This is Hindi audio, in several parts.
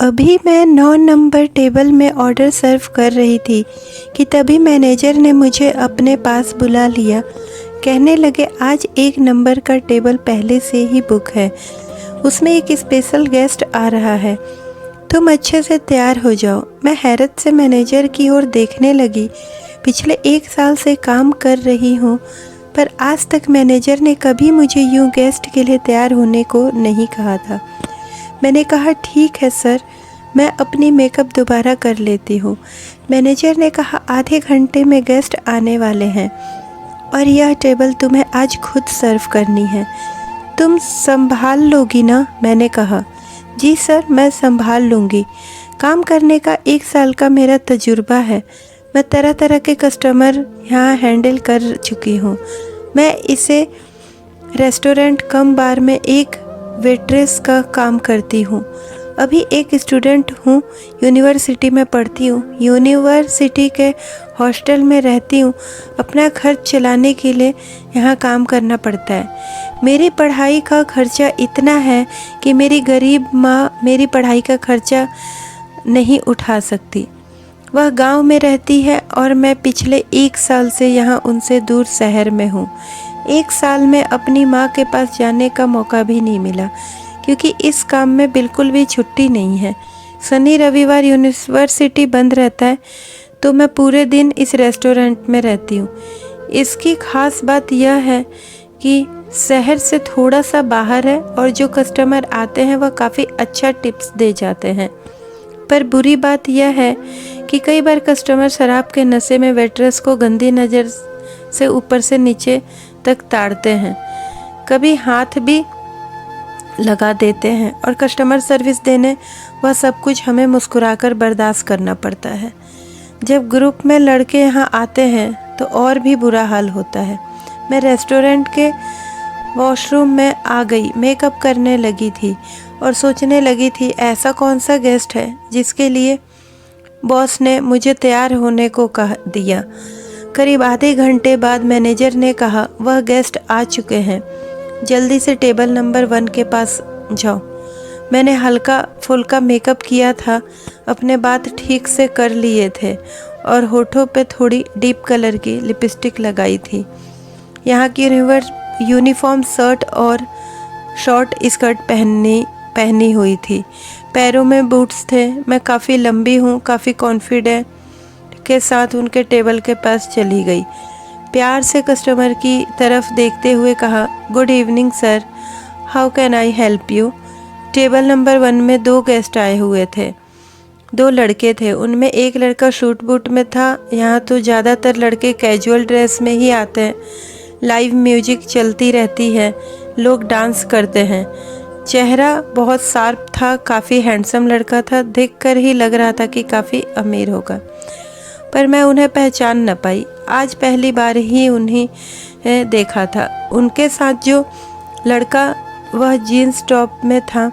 अभी मैं 9 नंबर टेबल में ऑर्डर सर्व कर रही थी कि तभी मैनेजर ने मुझे अपने पास बुला लिया। कहने लगे, आज 1 नंबर का टेबल पहले से ही बुक है, उसमें एक स्पेशल गेस्ट आ रहा है, तुम अच्छे से तैयार हो जाओ। मैं हैरत से मैनेजर की ओर देखने लगी। पिछले 1 साल से काम कर रही हूँ, पर आज तक मैनेजर ने कभी मुझे यूँ गेस्ट के लिए तैयार होने को नहीं कहा था। मैंने कहा, ठीक है सर, मैं अपनी मेकअप दोबारा कर लेती हूँ। मैनेजर ने कहा, आधे घंटे में गेस्ट आने वाले हैं और यह टेबल तुम्हें आज खुद सर्व करनी है। तुम संभाल लोगी ना? मैंने कहा, जी सर, मैं संभाल लूँगी। काम करने का 1 साल का मेरा तजुर्बा है। मैं तरह तरह के कस्टमर यहाँ हैंडल कर चुकी हूँ। मैं इसे रेस्टोरेंट कम बार में एक वेट्रेस का काम करती हूँ। अभी एक स्टूडेंट हूँ, यूनिवर्सिटी में पढ़ती हूँ, यूनिवर्सिटी के हॉस्टल में रहती हूँ। अपना खर्च चलाने के लिए यहाँ काम करना पड़ता है। मेरी पढ़ाई का खर्चा इतना है कि मेरी गरीब माँ मेरी पढ़ाई का खर्चा नहीं उठा सकती। वह गांव में रहती है और मैं पिछले 1 साल से यहाँ उनसे दूर शहर में हूँ। 1 साल में अपनी माँ के पास जाने का मौका भी नहीं मिला, क्योंकि इस काम में बिल्कुल भी छुट्टी नहीं है। शनि रविवार यूनिवर्सिटी बंद रहता है, तो मैं पूरे दिन इस रेस्टोरेंट में रहती हूँ। इसकी खास बात यह है कि शहर से थोड़ा सा बाहर है और जो कस्टमर आते हैं वह काफ़ी अच्छा टिप्स दे जाते हैं। पर बुरी बात यह है कि कई बार कस्टमर शराब के नशे में वेट्रेस को गंदी नज़र से ऊपर से नीचे तक ताड़ते हैं, कभी हाथ भी लगा देते हैं और कस्टमर सर्विस देने वह सब कुछ हमें मुस्कुराकर बर्दाश्त करना पड़ता है। जब ग्रुप में लड़के यहाँ आते हैं तो और भी बुरा हाल होता है। मैं रेस्टोरेंट के वॉशरूम में आ गई, मेकअप करने लगी थी और सोचने लगी थी, ऐसा कौन सा गेस्ट है जिसके लिए बॉस ने मुझे तैयार होने को कह दिया। करीब आधे घंटे बाद मैनेजर ने कहा, वह गेस्ट आ चुके हैं, जल्दी से टेबल नंबर 1 के पास जाओ। मैंने हल्का फुल्का मेकअप किया था, अपने बात ठीक से कर लिए थे और होठों पे थोड़ी डीप कलर की लिपस्टिक लगाई थी। यहाँ की यूनिफॉर्म शर्ट और शॉर्ट स्कर्ट पहनी हुई थी। पैरों में बूट्स थे। मैं काफ़ी लंबी हूँ, काफ़ी कॉन्फिडेंट के साथ उनके टेबल के पास चली गई। प्यार से कस्टमर की तरफ देखते हुए कहा, good evening sir, how can I help you. Table number 1 में 2 गेस्ट आए हुए थे। 2 लड़के थे, उनमें एक लड़का सूट बूट में था। यहाँ तो ज़्यादातर लड़के कैजुअल ड्रेस में ही आते हैं। लाइव म्यूजिक चलती रहती है, लोग डांस करते हैं। चेहरा बहुत शार्प था, काफ़ी हैंडसम लड़का था, देखकर ही लग रहा था कि काफ़ी अमीर होगा, पर मैं उन्हें पहचान न पाई। आज पहली बार ही उन्हें देखा था। उनके साथ जो लड़का वह जीन्स टॉप में था,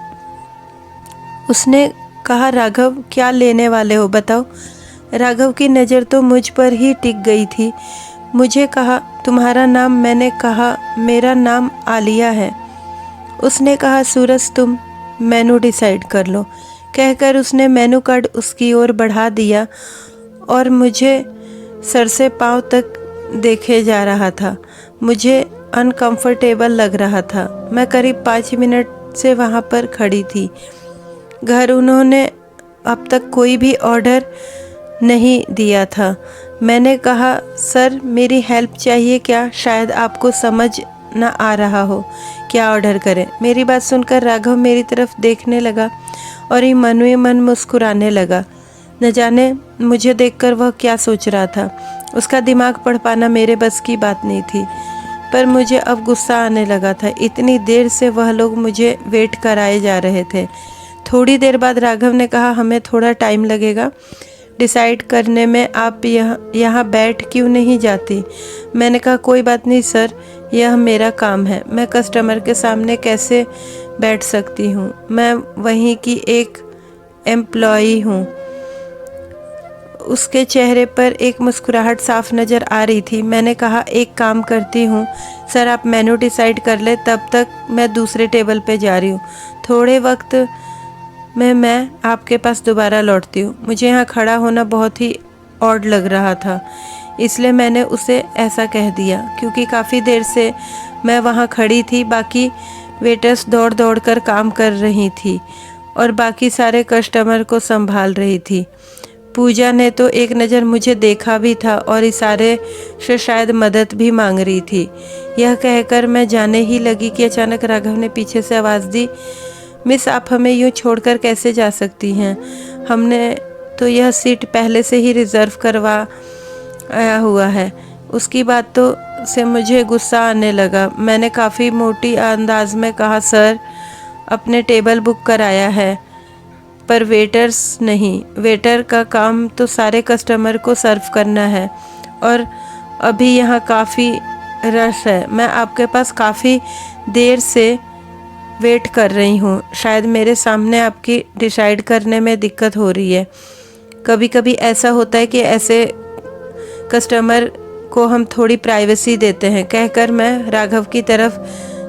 उसने कहा, राघव क्या लेने वाले हो बताओ। राघव की नज़र तो मुझ पर ही टिक गई थी। मुझे कहा, तुम्हारा नाम। मैंने कहा, मेरा नाम आलिया है। उसने कहा, सूरज तुम मेनू डिसाइड कर लो। कहकर उसने मेनू कार्ड उसकी ओर बढ़ा दिया और मुझे सर से पांव तक देखे जा रहा था। मुझे अनकंफर्टेबल लग रहा था। मैं करीब 5 मिनट से वहाँ पर खड़ी थी। घर उन्होंने अब तक कोई भी ऑर्डर नहीं दिया था। मैंने कहा, सर मेरी हेल्प चाहिए क्या? शायद आपको समझ न आ रहा हो क्या ऑर्डर करें। मेरी बात सुनकर राघव मेरी तरफ देखने लगा और ही मन ही मन मुस्कुराने लगा। न जाने मुझे देखकर वह क्या सोच रहा था। उसका दिमाग पढ़ पाना मेरे बस की बात नहीं थी, पर मुझे अब गुस्सा आने लगा था। इतनी देर से वह लोग मुझे वेट कराए जा रहे थे। थोड़ी देर बाद राघव ने कहा, हमें थोड़ा टाइम लगेगा डिसाइड करने में, आप यहाँ बैठ क्यों नहीं जाती। मैंने कहा, कोई बात नहीं सर, यह मेरा काम है, मैं कस्टमर के सामने कैसे बैठ सकती हूँ, मैं वहीं की एक एम्प्लॉई हूँ। उसके चेहरे पर एक मुस्कुराहट साफ नज़र आ रही थी। मैंने कहा, एक काम करती हूँ सर, आप मेनू डिसाइड कर ले, तब तक मैं दूसरे टेबल पे जा रही हूँ। थोड़े वक्त मैं आपके पास दोबारा लौटती हूँ। मुझे यहाँ खड़ा होना बहुत ही ऑड लग रहा था, इसलिए मैंने उसे ऐसा कह दिया। क्योंकि काफ़ी देर से मैं वहाँ खड़ी थी, बाकी वेटर्स दौड़ दौड़ कर काम कर रही थी और बाकी सारे कस्टमर को संभाल रही थी। पूजा ने तो एक नज़र मुझे देखा भी था और इशारे से शायद मदद भी मांग रही थी। यह कहकर मैं जाने ही लगी कि अचानक राघव ने पीछे से आवाज़ दी, मिस आप हमें यूँ छोड़कर कैसे जा सकती हैं? हमने तो यह सीट पहले से ही रिज़र्व करवा आया हुआ है। उसकी बातों से मुझे गुस्सा आने लगा। मैंने काफ़ी मोटी अंदाज में कहा, सर अपने टेबल बुक कराया है पर वेटर्स नहीं। वेटर का काम तो सारे कस्टमर को सर्व करना है और अभी यहाँ काफ़ी रश है। मैं आपके पास काफ़ी देर से वेट कर रही हूँ। शायद मेरे सामने आपकी डिसाइड करने में दिक्कत हो रही है। कभी कभी ऐसा होता है कि ऐसे कस्टमर को हम थोड़ी प्राइवेसी देते हैं। कहकर मैं राघव की तरफ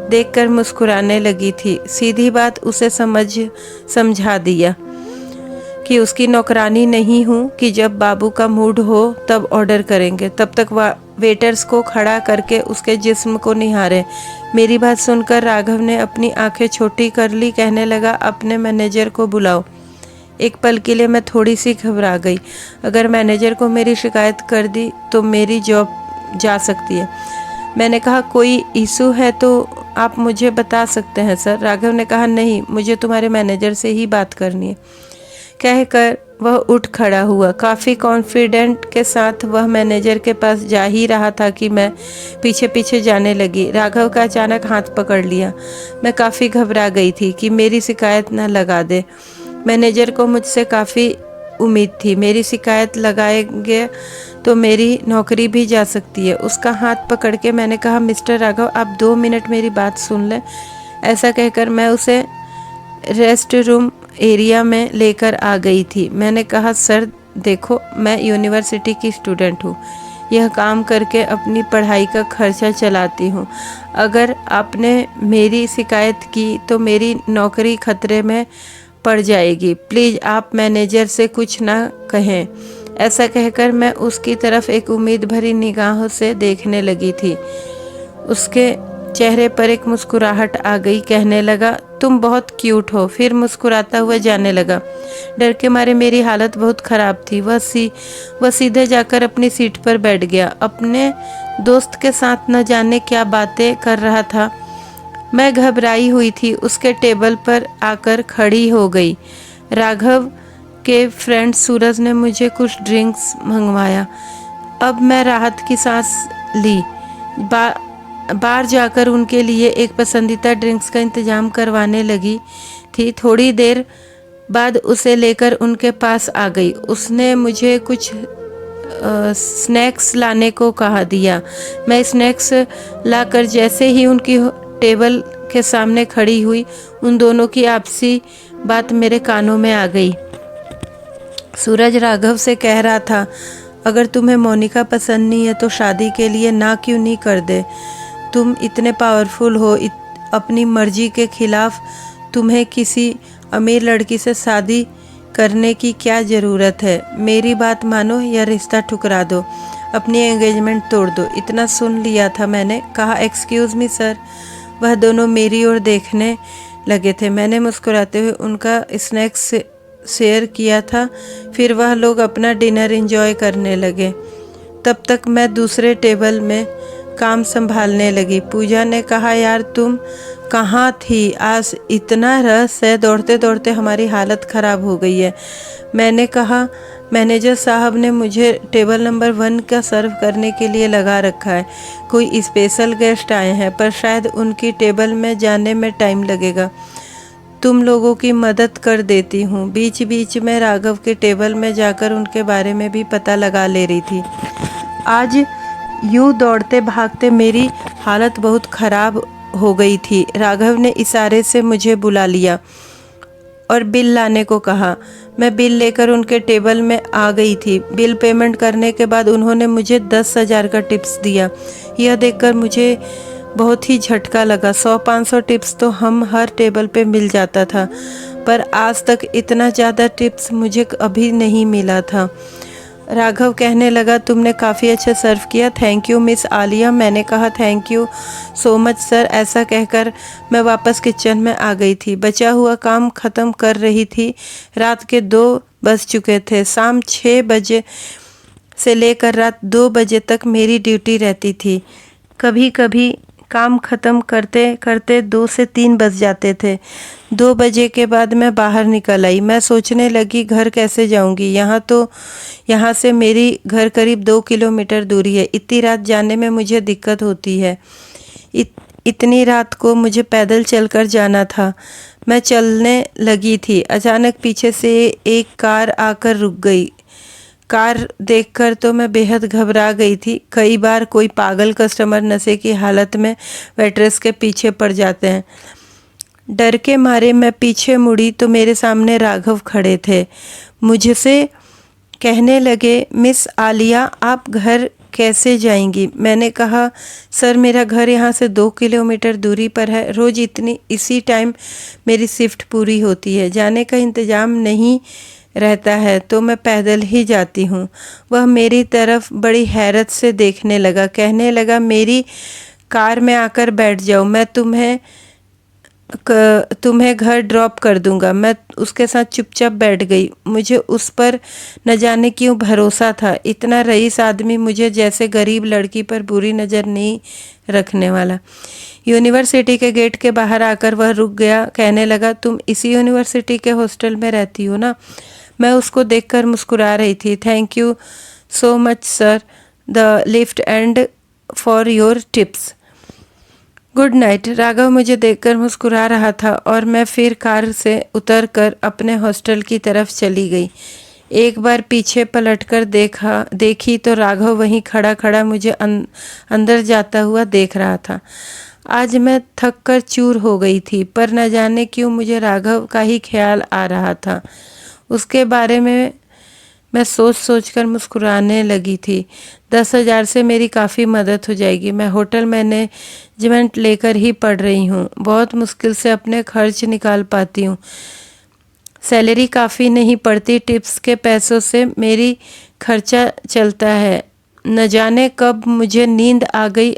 देखकर मुस्कुराने लगी थी। सीधी बात उसे समझा दिया कि उसकी नौकरानी नहीं हूँ कि जब बाबू का मूड हो तब ऑर्डर करेंगे, तब तक वेटर्स को खड़ा करके उसके जिस्म को निहारे। मेरी बात सुनकर राघव ने अपनी आंखें छोटी कर ली। कहने लगा, अपने मैनेजर को बुलाओ। एक पल के लिए मैं थोड़ी सी घबरा गई। अगर मैनेजर को मेरी शिकायत कर दी तो मेरी जॉब जा सकती है। मैंने कहा, कोई इशू है तो आप मुझे बता सकते हैं सर। राघव ने कहा, नहीं, मुझे तुम्हारे मैनेजर से ही बात करनी है। कहकर वह उठ खड़ा हुआ। काफ़ी कॉन्फिडेंट के साथ वह मैनेजर के पास जा ही रहा था कि मैं पीछे पीछे जाने लगी। राघव का अचानक हाथ पकड़ लिया। मैं काफ़ी घबरा गई थी कि मेरी शिकायत न लगा दे। मैनेजर को मुझसे काफ़ी उम्मीद थी। मेरी शिकायत लगाएंगे तो मेरी नौकरी भी जा सकती है। उसका हाथ पकड़ के मैंने कहा, मिस्टर राघव आप 2 मिनट मेरी बात सुन लें। ऐसा कहकर मैं उसे रेस्ट रूम एरिया में लेकर आ गई थी। मैंने कहा, सर देखो, मैं यूनिवर्सिटी की स्टूडेंट हूँ। यह काम करके अपनी पढ़ाई का खर्चा चलाती हूँ। अगर आपने मेरी शिकायत की तो मेरी नौकरी खतरे में पड़ जाएगी। प्लीज़ आप मैनेजर से कुछ ना कहें। ऐसा कहकर मैं उसकी तरफ एक उम्मीद भरी निगाहों से देखने लगी थी। उसके चेहरे पर एक मुस्कुराहट आ गई। कहने लगा, तुम बहुत क्यूट हो। फिर मुस्कुराता हुआ जाने लगा। डर के मारे मेरी हालत बहुत ख़राब थी। वह सीधे जाकर अपनी सीट पर बैठ गया। अपने दोस्त के साथ न जाने क्या बातें कर रहा था। मैं घबराई हुई थी। उसके टेबल पर आकर खड़ी हो गई। राघव के फ्रेंड सूरज ने मुझे कुछ ड्रिंक्स मंगवाया। अब मैं राहत की सांस ली। बाहर जाकर उनके लिए एक पसंदीदा ड्रिंक्स का इंतज़ाम करवाने लगी थी। थोड़ी देर बाद उसे लेकर उनके पास आ गई। उसने मुझे कुछ स्नैक्स लाने को कहा दिया। मैं स्नैक्स लाकर जैसे ही उनकी टेबल के सामने खड़ी हुई, उन दोनों की आपसी बात मेरे कानों में आ गई। सूरज राघव से कह रहा था, अगर तुम्हें मोनिका पसंद नहीं है तो शादी के लिए ना क्यों नहीं कर दे। तुम इतने पावरफुल हो, अपनी मर्जी के खिलाफ तुम्हें किसी अमीर लड़की से शादी करने की क्या ज़रूरत है। मेरी बात मानो या रिश्ता ठुकरा दो, अपनी एंगेजमेंट तोड़ दो। इतना सुन लिया था। मैंने कहा, एक्सक्यूज़ मी सर। वह दोनों मेरी ओर देखने लगे थे। मैंने मुस्कुराते हुए उनका स्नैक्स शेयर किया था। फिर वह लोग अपना डिनर एंजॉय करने लगे। तब तक मैं दूसरे टेबल में काम संभालने लगी। पूजा ने कहा, यार तुम कहाँ थी? आज इतना रस है, दौड़ते दौड़ते हमारी हालत ख़राब हो गई है। मैंने कहा, मैनेजर साहब ने मुझे टेबल नंबर 1 का सर्व करने के लिए लगा रखा है। कोई स्पेशल गेस्ट आए हैं पर शायद उनकी टेबल में जाने में टाइम लगेगा। तुम लोगों की मदद कर देती हूँ। बीच बीच में राघव के टेबल में जाकर उनके बारे में भी पता लगा ले रही थी। आज यूँ दौड़ते भागते मेरी हालत बहुत ख़राब हो गई थी। राघव ने इशारे से मुझे बुला लिया और बिल लाने को कहा। मैं बिल लेकर उनके टेबल में आ गई थी। बिल पेमेंट करने के बाद उन्होंने मुझे 10,000 का टिप्स दिया। यह देखकर मुझे बहुत ही झटका लगा। 100-500 टिप्स तो हम हर टेबल पे मिल जाता था, पर आज तक इतना ज़्यादा टिप्स मुझे अभी नहीं मिला था। राघव कहने लगा, तुमने काफ़ी अच्छा सर्व किया, थैंक यू मिस आलिया। मैंने कहा thank you so much sir. ऐसा कहकर मैं वापस किचन में आ गई थी। बचा हुआ काम ख़त्म कर रही थी। रात के 2 बज चुके थे। शाम 6 बजे से लेकर रात 2 बजे तक मेरी ड्यूटी रहती थी। कभी कभी काम ख़त्म करते करते 2 से 3 बज जाते थे। 2 बजे के बाद मैं बाहर निकल आई। मैं सोचने लगी घर कैसे जाऊंगी। यहाँ से मेरी घर करीब 2 किलोमीटर दूरी है। इतनी रात जाने में मुझे दिक्कत होती है। इतनी रात को मुझे पैदल चलकर जाना था। मैं चलने लगी थी, अचानक पीछे से एक कार आकर रुक गई। कार देखकर तो मैं बेहद घबरा गई थी। कई बार कोई पागल कस्टमर नशे की हालत में वेट्रेस के पीछे पड़ जाते हैं। डर के मारे मैं पीछे मुड़ी तो मेरे सामने राघव खड़े थे। मुझसे कहने लगे, मिस आलिया आप घर कैसे जाएंगी? मैंने कहा, सर मेरा घर यहाँ से 2 किलोमीटर दूरी पर है। रोज़ इसी टाइम मेरी शिफ्ट पूरी होती है। जाने का इंतज़ाम नहीं रहता है तो मैं पैदल ही जाती हूँ। वह मेरी तरफ बड़ी हैरत से देखने लगा। कहने लगा, मेरी कार में आकर बैठ जाओ, मैं तुम्हें घर ड्रॉप कर दूंगा। मैं उसके साथ चुपचाप बैठ गई। मुझे उस पर न जाने क्यों भरोसा था। इतना रईस आदमी मुझे जैसे गरीब लड़की पर बुरी नज़र नहीं रखने वाला। यूनिवर्सिटी के गेट के बाहर आकर वह रुक गया। कहने लगा, तुम इसी यूनिवर्सिटी के हॉस्टल में रहती हो ना? मैं उसको देखकर मुस्कुरा रही थी। Thank you so much sir, the lift and for your tips. Good night. Raghav मुझे देखकर मुस्कुरा रहा था और मैं फिर कार से उतरकर अपने हॉस्टल की तरफ चली गई। एक बार पीछे पलटकर देखी तो राघव वहीं खड़ा खड़ा मुझे अंदर जाता हुआ देख रहा था। आज मैं थक कर चूर हो गई थी, पर न जाने क्यों मुझे राघव का ही ख्याल आ रहा था। उसके बारे में मैं सोच कर मुस्कुराने लगी थी। 10,000 से मेरी काफ़ी मदद हो जाएगी। मैं होटल मैनेजमेंट लेकर ही पढ़ रही हूँ। बहुत मुश्किल से अपने खर्च निकाल पाती हूँ। सैलरी काफ़ी नहीं पड़ती। टिप्स के पैसों से मेरी खर्चा चलता है। न जाने कब मुझे नींद आ गई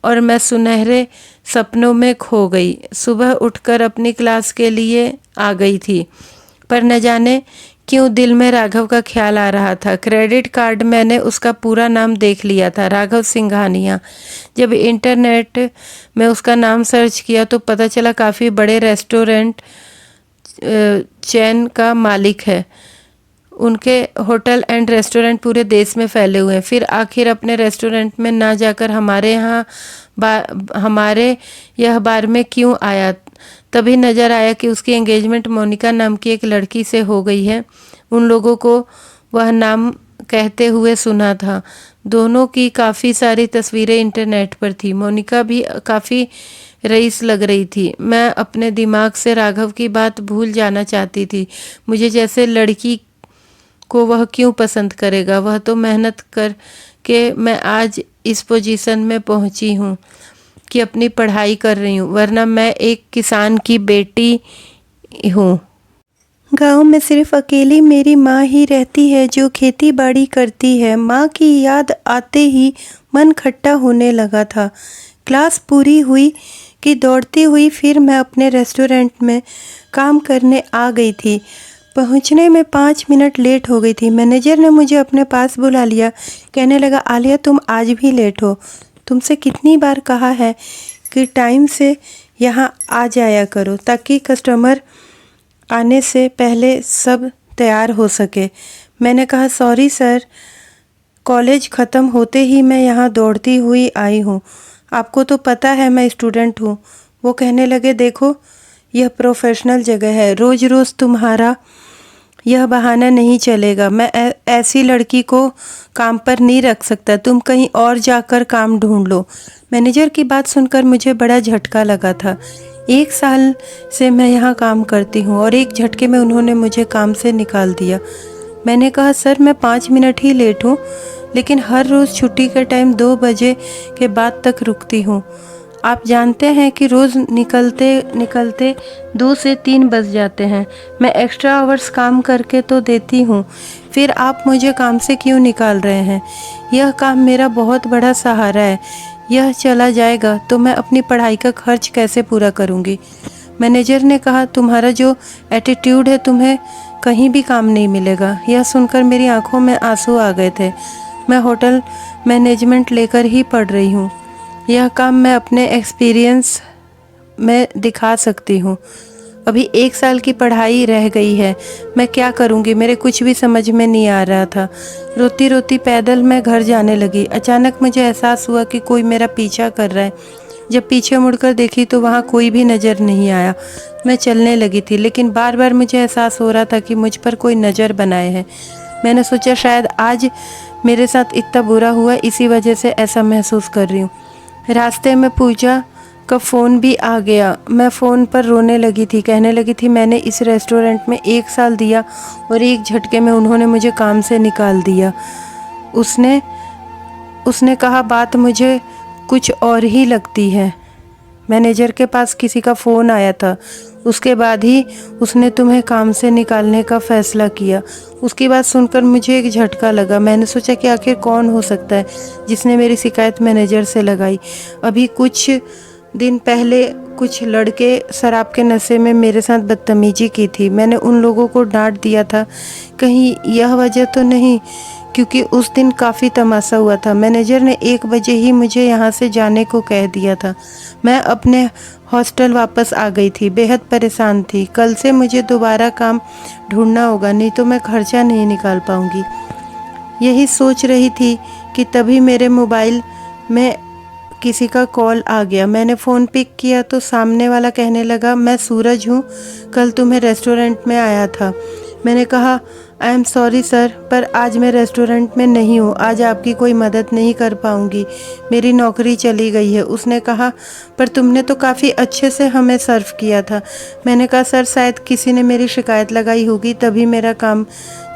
और मैं सुनहरे सपनों में खो गई। सुबह उठकर अपनी क्लास के लिए आ गई थी, पर न जाने क्यों दिल में राघव का ख्याल आ रहा था। क्रेडिट कार्ड मैंने उसका पूरा नाम देख लिया था, राघव सिंघानिया। जब इंटरनेट में उसका नाम सर्च किया तो पता चला काफ़ी बड़े रेस्टोरेंट चेन का मालिक है। उनके होटल एंड रेस्टोरेंट पूरे देश में फैले हुए हैं। फिर आखिर अपने रेस्टोरेंट में ना जाकर हमारे यह बार में क्यों आया? तभी नज़र आया कि उसकी एंगेजमेंट मोनिका नाम की एक लड़की से हो गई है। उन लोगों को वह नाम कहते हुए सुना था। दोनों की काफ़ी सारी तस्वीरें इंटरनेट पर थी। मोनिका भी काफ़ी रईस लग रही थी। मैं अपने दिमाग से राघव की बात भूल जाना चाहती थी। मुझे जैसे लड़की को वह क्यों पसंद करेगा? वह तो मेहनत कर के मैं आज इस पोजीशन में पहुंची हूँ कि अपनी पढ़ाई कर रही हूँ, वरना मैं एक किसान की बेटी हूँ। गांव में सिर्फ अकेली मेरी माँ ही रहती है जो खेती बाड़ी करती है। माँ की याद आते ही मन खट्टा होने लगा था। क्लास पूरी हुई कि दौड़ती हुई फिर मैं अपने रेस्टोरेंट में काम करने आ गई थी। पहुंचने में 5 मिनट लेट हो गई थी। मैनेजर ने मुझे अपने पास बुला लिया। कहने लगा, आलिया तुम आज भी लेट हो। तुमसे कितनी बार कहा है कि टाइम से यहाँ आ जाया करो ताकि कस्टमर आने से पहले सब तैयार हो सके। मैंने कहा, सॉरी सर, कॉलेज ख़त्म होते ही मैं यहाँ दौड़ती हुई आई हूँ। आपको तो पता है मैं स्टूडेंट हूँ। वो कहने लगे, देखो यह प्रोफेशनल जगह है, रोज़ रोज़ तुम्हारा यह बहाना नहीं चलेगा। मैं ऐसी लड़की को काम पर नहीं रख सकता। तुम कहीं और जाकर काम ढूंढ लो। मैनेजर की बात सुनकर मुझे बड़ा झटका लगा था। 1 साल से मैं यहाँ काम करती हूँ और एक झटके में उन्होंने मुझे काम से निकाल दिया। मैंने कहा, सर मैं 5 मिनट ही लेट हूँ, लेकिन हर रोज़ छुट्टी का टाइम 2 बजे के बाद तक रुकती हूँ। आप जानते हैं कि रोज़ निकलते निकलते 2 से 3 बज जाते हैं। मैं एक्स्ट्रा आवर्स काम करके तो देती हूँ, फिर आप मुझे काम से क्यों निकाल रहे हैं? यह काम मेरा बहुत बड़ा सहारा है। यह चला जाएगा तो मैं अपनी पढ़ाई का खर्च कैसे पूरा करूँगी? मैनेजर ने कहा, तुम्हारा जो एटीट्यूड है तुम्हें कहीं भी काम नहीं मिलेगा। यह सुनकर मेरी आंखों में आंसू आ गए थे। मैं होटल मैनेजमेंट लेकर ही पढ़ रही हूँ। यह काम मैं अपने एक्सपीरियंस में दिखा सकती हूँ। अभी 1 साल की पढ़ाई रह गई है। मैं क्या करूँगी? मेरे कुछ भी समझ में नहीं आ रहा था। रोती रोती पैदल मैं घर जाने लगी। अचानक मुझे एहसास हुआ कि कोई मेरा पीछा कर रहा है। जब पीछे मुड़कर देखी तो वहाँ कोई भी नज़र नहीं आया। मैं चलने लगी थी, लेकिन बार बार मुझे एहसास हो रहा था कि मुझ पर कोई नज़र बनाए है। मैंने सोचा शायद आज मेरे साथ इतना बुरा हुआ, इसी वजह से ऐसा महसूस कर रही हूँ। रास्ते में पूजा का फ़ोन भी आ गया। मैं फ़ोन पर रोने लगी थी। कहने लगी थी, मैंने इस रेस्टोरेंट में 1 साल दिया और एक झटके में उन्होंने मुझे काम से निकाल दिया। उसने कहा, बात मुझे कुछ और ही लगती है। मैनेजर के पास किसी का फ़ोन आया था, उसके बाद ही उसने तुम्हें काम से निकालने का फ़ैसला किया। उसकी बात सुनकर मुझे एक झटका लगा। मैंने सोचा कि आखिर कौन हो सकता है जिसने मेरी शिकायत मैनेजर से लगाई। अभी कुछ दिन पहले कुछ लड़के शराब के नशे में मेरे साथ बदतमीजी की थी। मैंने उन लोगों को डांट दिया था। कहीं यह वजह तो नहीं, क्योंकि उस दिन काफ़ी तमाशा हुआ था। मैनेजर ने 1 बजे ही मुझे यहाँ से जाने को कह दिया था। मैं अपने हॉस्टल वापस आ गई थी, बेहद परेशान थी। कल से मुझे दोबारा काम ढूंढना होगा, नहीं तो मैं खर्चा नहीं निकाल पाऊँगी। यही सोच रही थी कि तभी मेरे मोबाइल में किसी का कॉल आ गया। मैंने फ़ोन पिक किया तो सामने वाला कहने लगा, मैं सूरज हूँ, कल तुम्हें रेस्टोरेंट में आया था। मैंने कहा, आई एम सॉरी सर, पर आज मैं रेस्टोरेंट में नहीं हूँ। आज आपकी कोई मदद नहीं कर पाऊँगी, मेरी नौकरी चली गई है। उसने कहा, पर तुमने तो काफ़ी अच्छे से हमें सर्व किया था। मैंने कहा, सर शायद किसी ने मेरी शिकायत लगाई होगी तभी मेरा काम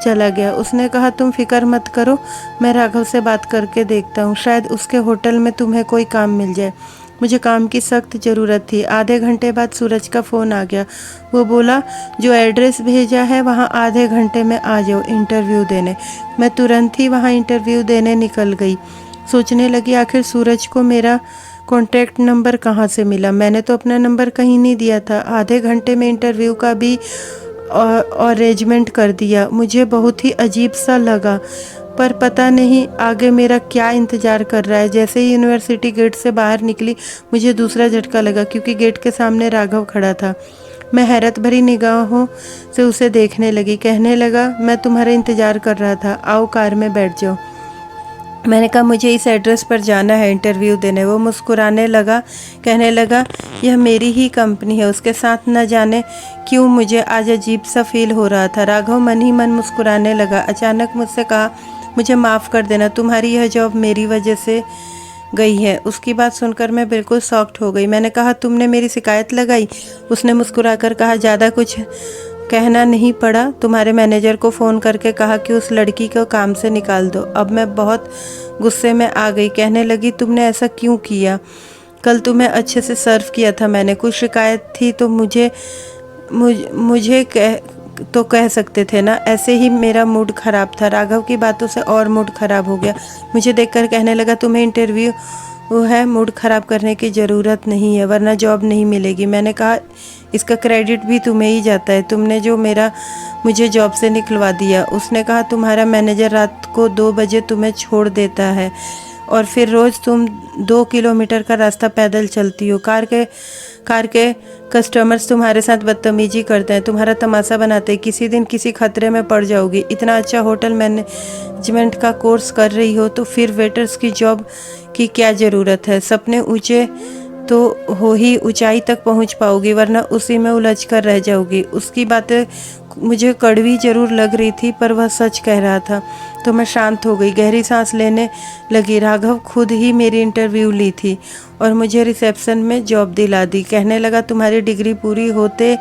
चला गया। उसने कहा, तुम फिक्र मत करो, मैं राघव से बात करके देखता हूँ, शायद उसके होटल में तुम्हें कोई काम मिल जाए। मुझे काम की सख्त ज़रूरत थी। आधे घंटे बाद सूरज का फ़ोन आ गया। वो बोला, जो एड्रेस भेजा है वहाँ आधे घंटे में आ जाओ इंटरव्यू देने। मैं तुरंत ही वहाँ इंटरव्यू देने निकल गई। सोचने लगी, आखिर सूरज को मेरा कॉन्टैक्ट नंबर कहाँ से मिला? मैंने तो अपना नंबर कहीं नहीं दिया था। आधे घंटे में इंटरव्यू का भी अरेंजमेंट कर दिया। मुझे बहुत ही अजीब सा लगा, पर पता नहीं आगे मेरा क्या इंतज़ार कर रहा है। जैसे ही यूनिवर्सिटी गेट से बाहर निकली, मुझे दूसरा झटका लगा, क्योंकि गेट के सामने राघव खड़ा था। मैं हैरत भरी निगाहों से उसे देखने लगी। कहने लगा, मैं तुम्हारा इंतज़ार कर रहा था, आओ कार में बैठ जाओ। मैंने कहा, मुझे इस एड्रेस पर जाना है इंटरव्यू देने। वो मुस्कुराने लगा, कहने लगा, यह मेरी ही कंपनी है। उसके साथ न जाने क्यों मुझे आज अजीब सा फील हो रहा था। राघव मन ही मन मुस्कुराने लगा। अचानक मुझसे कहा, मुझे माफ़ कर देना, तुम्हारी यह जॉब मेरी वजह से गई है। उसकी बात सुनकर मैं बिल्कुल शॉक्ड हो गई। मैंने कहा, तुमने मेरी शिकायत लगाई? उसने मुस्कुराकर कहा, ज़्यादा कुछ कहना नहीं पड़ा। तुम्हारे मैनेजर को फ़ोन करके कहा कि उस लड़की को काम से निकाल दो। अब मैं बहुत गुस्से में आ गई। कहने लगी, तुमने ऐसा क्यों किया? कल तुम्हें अच्छे से सर्व किया था मैंने। कुछ शिकायत थी तो मुझे कह सकते थे ना। ऐसे ही मेरा मूड ख़राब था। राघव की बातों से और मूड ख़राब हो गया। मुझे देखकर कहने लगा, तुम्हें इंटरव्यू है, मूड ख़राब करने की ज़रूरत नहीं है, वरना जॉब नहीं मिलेगी। मैंने कहा, इसका क्रेडिट भी तुम्हें ही जाता है, तुमने जो मुझे जॉब से निकलवा दिया। उसने कहा, तुम्हारा मैनेजर रात को 2 बजे तुम्हें छोड़ देता है और फिर रोज़ तुम 2 किलोमीटर का रास्ता पैदल चलती हो। कार के कस्टमर्स तुम्हारे साथ बदतमीजी करते हैं, तुम्हारा तमाशा बनाते हैं। किसी दिन किसी खतरे में पड़ जाओगी। इतना अच्छा होटल मैनेजमेंट का कोर्स कर रही हो तो फिर वेटर्स की जॉब की क्या ज़रूरत है? सपने ऊंचे तो हो ही ऊंचाई तक पहुंच पाओगी, वरना उसी में उलझ कर रह जाओगी। उसकी बातें मुझे कड़वी ज़रूर लग रही थी, पर वह सच कह रहा था। तो मैं शांत हो गई, गहरी सांस लेने लगी। राघव खुद ही मेरी इंटरव्यू ली थी और मुझे रिसेप्शन में जॉब दिला दी। कहने लगा, तुम्हारी डिग्री पूरी होते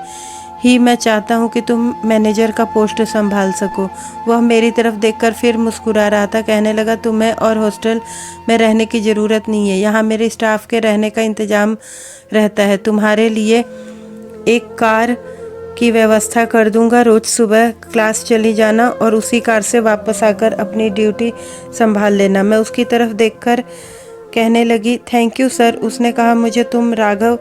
ही मैं चाहता हूँ कि तुम मैनेजर का पोस्ट संभाल सको। वह मेरी तरफ देखकर फिर मुस्कुरा रहा था। कहने लगा, तुम्हें और हॉस्टल में रहने की ज़रूरत नहीं है। यहाँ मेरे स्टाफ के रहने का इंतज़ाम रहता है। तुम्हारे लिए एक कार की व्यवस्था कर दूंगा। रोज़ सुबह क्लास चली जाना और उसी कार से वापस आकर अपनी ड्यूटी संभाल लेना। मैं उसकी तरफ देखकर कहने लगी, थैंक यू सर। उसने कहा, मुझे तुम राघव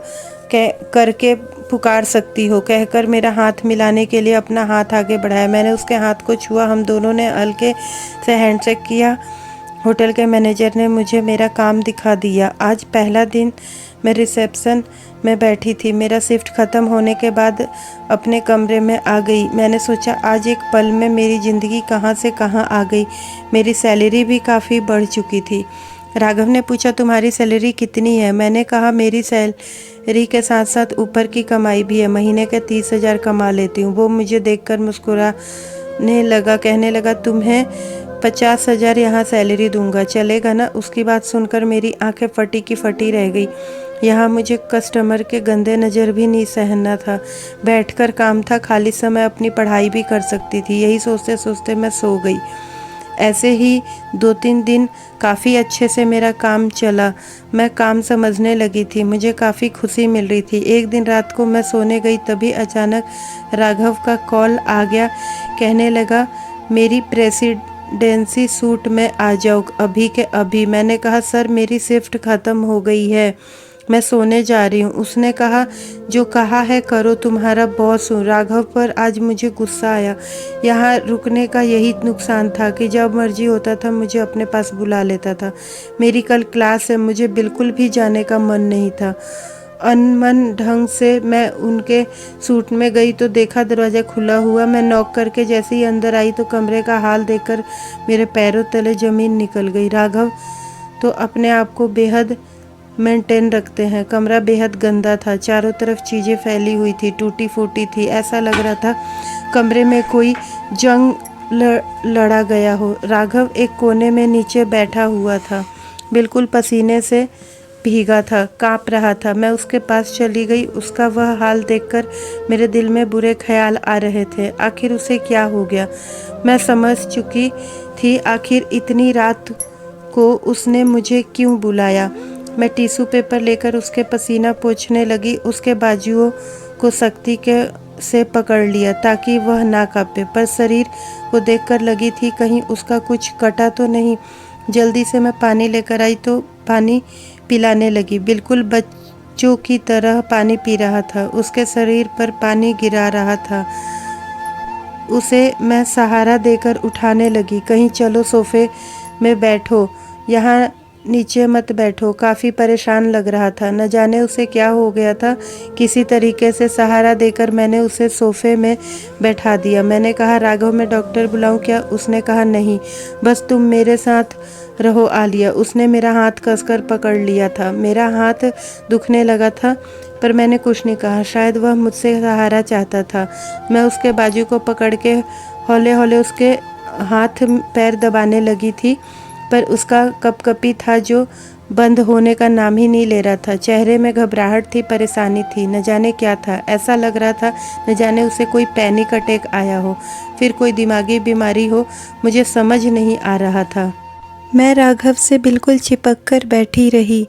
करके पुकार सकती हो। कहकर मेरा हाथ मिलाने के लिए अपना हाथ आगे बढ़ाया। मैंने उसके हाथ को छुआ। हम दोनों ने हल्के से हैंडशेक किया। होटल के मैनेजर ने मुझे मेरा काम दिखा दिया। आज पहला दिन मैं रिसेप्शन में बैठी थी। मेरा शिफ्ट ख़त्म होने के बाद अपने कमरे में आ गई। मैंने सोचा, आज एक पल में मेरी ज़िंदगी कहाँ से कहाँ आ गई। मेरी सैलरी भी काफ़ी बढ़ चुकी थी। राघव ने पूछा, तुम्हारी सैलरी कितनी है? मैंने कहा, मेरी सैलरी के साथ साथ ऊपर की कमाई भी है। महीने के 30,000 कमा लेती हूँ। वो मुझे देखकर मुस्कुराने लगा। कहने लगा, तुम्हें 50,000 यहाँ सैलरी दूंगा, चलेगा ना? उसकी बात सुनकर मेरी आंखें फटी की फटी रह गई। यहाँ मुझे कस्टमर के गंदे नज़र भी नहीं सहना था। बैठकर काम था, खाली समय अपनी पढ़ाई भी कर सकती थी। यही सोचते सोचते मैं सो गई। ऐसे ही 2-3 दिन काफ़ी अच्छे से मेरा काम चला। मैं काम समझने लगी थी। मुझे काफ़ी खुशी मिल रही थी। एक दिन रात को मैं सोने गई, तभी अचानक राघव का कॉल आ गया। कहने लगा, मेरी प्रेसिडेंसी सूट में आ जाओ अभी के अभी। मैंने कहा, सर मेरी शिफ्ट ख़त्म हो गई है, मैं सोने जा रही हूँ। उसने कहा, जो कहा है करो, तुम्हारा बॉस हूँ। राघव पर आज मुझे गुस्सा आया। यहाँ रुकने का यही नुकसान था कि जब मर्जी होता था मुझे अपने पास बुला लेता था। मेरी कल क्लास है, मुझे बिल्कुल भी जाने का मन नहीं था। अनमन ढंग से मैं उनके सूट में गई तो देखा दरवाज़ा खुला हुआ। मैं नॉक करके जैसे ही अंदर आई तो कमरे का हाल देखकर मेरे पैरों तले ज़मीन निकल गई। राघव तो अपने आप को बेहद मेंटेन रखते हैं। कमरा बेहद गंदा था। चारों तरफ चीज़ें फैली हुई थी, टूटी फूटी थी। ऐसा लग रहा था कमरे में कोई जंग लड़ा गया हो। राघव एक कोने में नीचे बैठा हुआ था, बिल्कुल पसीने से भीगा था, काँप रहा था। मैं उसके पास चली गई। उसका वह हाल देखकर मेरे दिल में बुरे ख्याल आ रहे थे। आखिर उसे क्या हो गया? मैं समझ चुकी थी आखिर इतनी रात को उसने मुझे क्यों बुलाया। मैं टिश्यू पेपर लेकर उसके पसीना पोंछने लगी। उसके बाजुओं को सख्ती से पकड़ लिया ताकि वह ना कांपे, पर शरीर को देखकर लगी थी कहीं उसका कुछ कटा तो नहीं। जल्दी से मैं पानी लेकर आई तो पानी पिलाने लगी। बिल्कुल बच्चों की तरह पानी पी रहा था। उसके शरीर पर पानी गिरा रहा था। उसे मैं सहारा देकर उठाने लगी। कहीं चलो, सोफे में बैठो, यहाँ नीचे मत बैठो। काफ़ी परेशान लग रहा था। न जाने उसे क्या हो गया था। किसी तरीके से सहारा देकर मैंने उसे सोफे में बैठा दिया। मैंने कहा, राघव मैं डॉक्टर बुलाऊं क्या? उसने कहा, नहीं, बस तुम मेरे साथ रहो आलिया। उसने मेरा हाथ कसकर पकड़ लिया था। मेरा हाथ दुखने लगा था, पर मैंने कुछ नहीं कहा। शायद वह मुझसे सहारा चाहता था। मैं उसके बाजू को पकड़ के हौले हौले उसके हाथ पैर दबाने लगी थी, पर उसका कपकपी था जो बंद होने का नाम ही नहीं ले रहा था। चेहरे में घबराहट थी, परेशानी थी। न जाने क्या था। ऐसा लग रहा था न जाने उसे कोई पैनिक अटैक आया हो, फिर कोई दिमागी बीमारी हो। मुझे समझ नहीं आ रहा था। मैं राघव से बिल्कुल चिपक कर बैठी रही।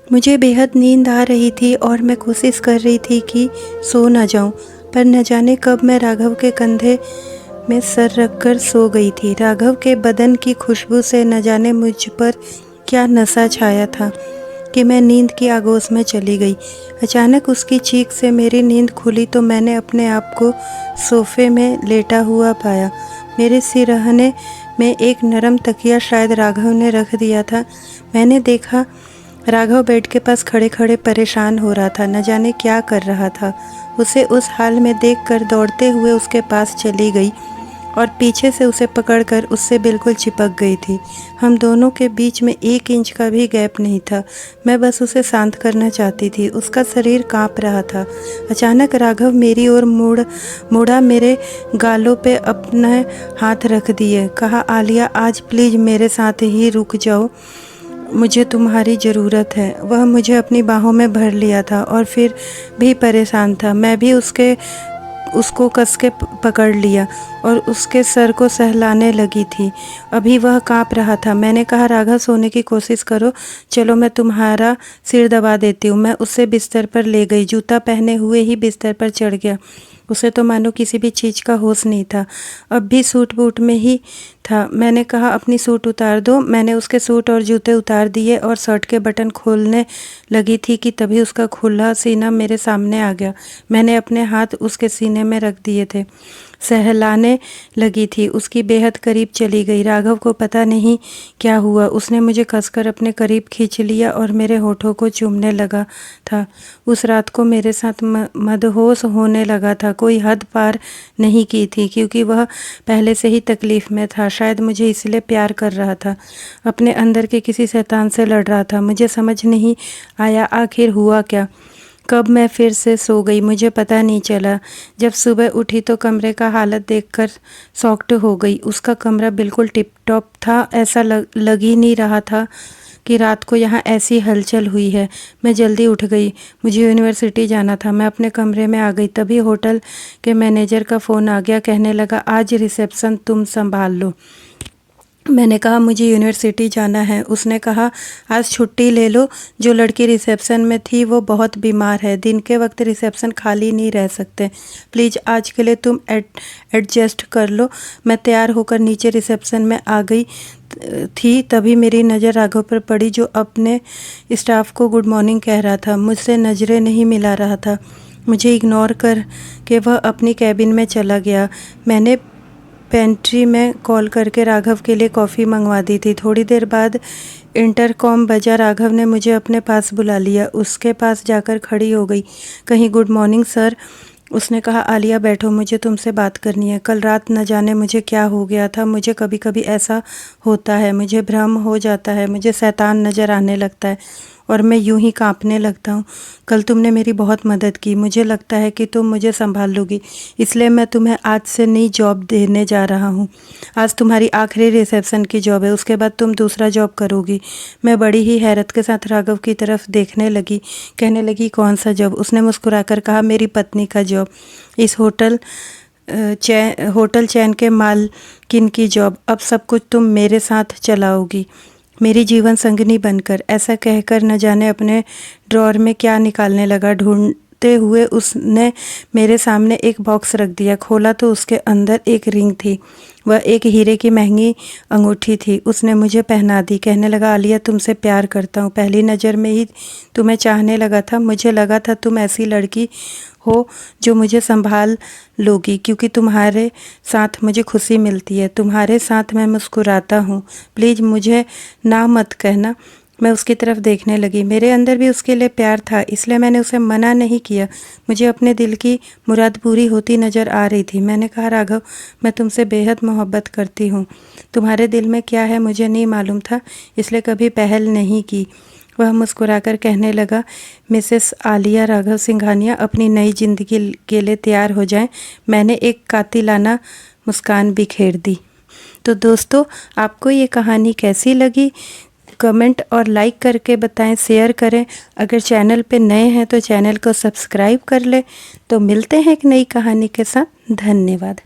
मुझे बेहद नींद आ रही थी और मैं कोशिश कर रही थी कि सो ना जाऊं, पर न जाने कब मैं राघव के कंधे में सर रखकर सो गई थी। राघव के बदन की खुशबू से न जाने मुझ पर क्या नशा छाया था कि मैं नींद की आगोश में चली गई। अचानक उसकी चीख से मेरी नींद खुली तो मैंने अपने आप को सोफे में लेटा हुआ पाया। मेरे सिरहाने में एक नरम तकिया शायद राघव ने रख दिया था। मैंने देखा राघव बेड के पास खड़े खड़े परेशान हो रहा था, न जाने क्या कर रहा था। उसे उस हाल में देखकर दौड़ते हुए उसके पास चली गई और पीछे से उसे पकड़कर उससे बिल्कुल चिपक गई थी। हम दोनों के बीच में 1 इंच का भी गैप नहीं था। मैं बस उसे शांत करना चाहती थी। उसका शरीर कांप रहा था। अचानक राघव मेरी ओर मुड़ा, मेरे गालों पे अपना हाथ रख दिए। कहा, आलिया आज प्लीज़ मेरे साथ ही रुक जाओ, मुझे तुम्हारी ज़रूरत है। वह मुझे अपनी बाहों में भर लिया था और फिर भी परेशान था। मैं भी उसके उसको कस के पकड़ लिया और उसके सर को सहलाने लगी थी। अभी वह काँप रहा था। मैंने कहा, राघव सोने की कोशिश करो, चलो मैं तुम्हारा सिर दबा देती हूँ। मैं उसे बिस्तर पर ले गई। जूता पहने हुए ही बिस्तर पर चढ़ गया। उसे तो मानो किसी भी चीज़ का होश नहीं था। अब भी सूट बूट में ही था। मैंने कहा, अपनी सूट उतार दो। मैंने उसके सूट और जूते उतार दिए और शर्ट के बटन खोलने लगी थी कि तभी उसका खुला सीना मेरे सामने आ गया। मैंने अपने हाथ उसके सीने में रख दिए थे। सहलाने लगी थी। उसकी बेहद करीब चली गई। राघव को पता नहीं क्या हुआ। उसने मुझे कसकर अपने करीब खींच लिया और मेरे होठों को चूमने लगा था। उस रात को मेरे साथ मदहोश होने लगा था। कोई हद पार नहीं की थी, क्योंकि वह पहले से ही तकलीफ़ में था। शायद मुझे इसलिए प्यार कर रहा था। अपने अंदर के किसी शैतान से लड़ रहा था। मुझे समझ नहीं आया आखिर हुआ क्या। कब मैं फिर से सो गई मुझे पता नहीं चला। जब सुबह उठी तो कमरे का हालत देखकर शॉक्ड हो गई। उसका कमरा बिल्कुल टिप टॉप था। ऐसा लग ही नहीं रहा था कि रात को यहाँ ऐसी हलचल हुई है। मैं जल्दी उठ गई। मुझे यूनिवर्सिटी जाना था। मैं अपने कमरे में आ गई। तभी होटल के मैनेजर का फ़ोन आ गया। कहने लगा, आज रिसेप्शन तुम संभाल लो। मैंने कहा, मुझे यूनिवर्सिटी जाना है। उसने कहा, आज छुट्टी ले लो। जो लड़की रिसेप्शन में थी वो बहुत बीमार है। दिन के वक्त रिसेप्शन खाली नहीं रह सकते। प्लीज़ आज के लिए तुम एडजस्ट कर लो। मैं तैयार होकर नीचे रिसेप्शन में आ गई थी। तभी मेरी नज़र राघव पर पड़ी, जो अपने स्टाफ को गुड मॉर्निंग कह रहा था। मुझसे नज़रें नहीं मिला रहा था। मुझे इग्नोर कर के वह अपनी कैबिन में चला गया। मैंने पेंट्री में कॉल करके राघव के लिए कॉफ़ी मंगवा दी थी। थोड़ी देर बाद इंटरकॉम बजा। राघव ने मुझे अपने पास बुला लिया। उसके पास जाकर खड़ी हो गई। कहीं गुड मॉर्निंग सर। उसने कहा, आलिया बैठो, मुझे तुमसे बात करनी है। कल रात न जाने मुझे क्या हो गया था। मुझे कभी कभी ऐसा होता है, मुझे भ्रम हो जाता है, मुझे शैतान नज़र आने लगता है और मैं यूं ही कांपने लगता हूँ। कल तुमने मेरी बहुत मदद की। मुझे लगता है कि तुम मुझे संभाल लोगी, इसलिए मैं तुम्हें आज से नई जॉब देने जा रहा हूँ। आज तुम्हारी आखिरी रिसेप्शन की जॉब है, उसके बाद तुम दूसरा जॉब करोगी। मैं बड़ी ही हैरत के साथ राघव की तरफ देखने लगी। कहने लगी, कौन सा जॉब? उसने मुस्कुराकर कहा, मेरी पत्नी का जॉब। इस होटल चैन के मालकिन की जॉब। अब सब कुछ तुम मेरे साथ चलाओगी, मेरी जीवन संगिनी बनकर। ऐसा कहकर न जाने अपने ड्रॉअर में क्या निकालने लगा। ढूंढते हुए उसने मेरे सामने एक बॉक्स रख दिया। खोला तो उसके अंदर एक रिंग थी। वह एक हीरे की महंगी अंगूठी थी। उसने मुझे पहना दी। कहने लगा, आलिया, तुमसे प्यार करता हूँ। पहली नज़र में ही तुम्हें चाहने लगा था। मुझे लगा था तुम ऐसी लड़की हो जो मुझे संभाल लोगी, क्योंकि तुम्हारे साथ मुझे खुशी मिलती है। तुम्हारे साथ मैं मुस्कुराता हूँ। प्लीज़ मुझे ना मत कहना। मैं उसकी तरफ देखने लगी। मेरे अंदर भी उसके लिए प्यार था, इसलिए मैंने उसे मना नहीं किया। मुझे अपने दिल की मुराद पूरी होती नज़र आ रही थी। मैंने कहा, राघव, मैं तुमसे बेहद मोहब्बत करती हूँ। तुम्हारे दिल में क्या है मुझे नहीं मालूम था, इसलिए कभी पहल नहीं की। वह मुस्कुराकर कहने लगा, मिसेस आलिया राघव सिंघानिया, अपनी नई जिंदगी के लिए तैयार हो जाएं। मैंने एक कातिलाना मुस्कान बिखेर दी। तो दोस्तों, आपको ये कहानी कैसी लगी? कमेंट और लाइक करके बताएं, शेयर करें। अगर चैनल पे नए हैं तो चैनल को सब्सक्राइब कर लें। तो मिलते हैं एक नई कहानी के साथ। धन्यवाद।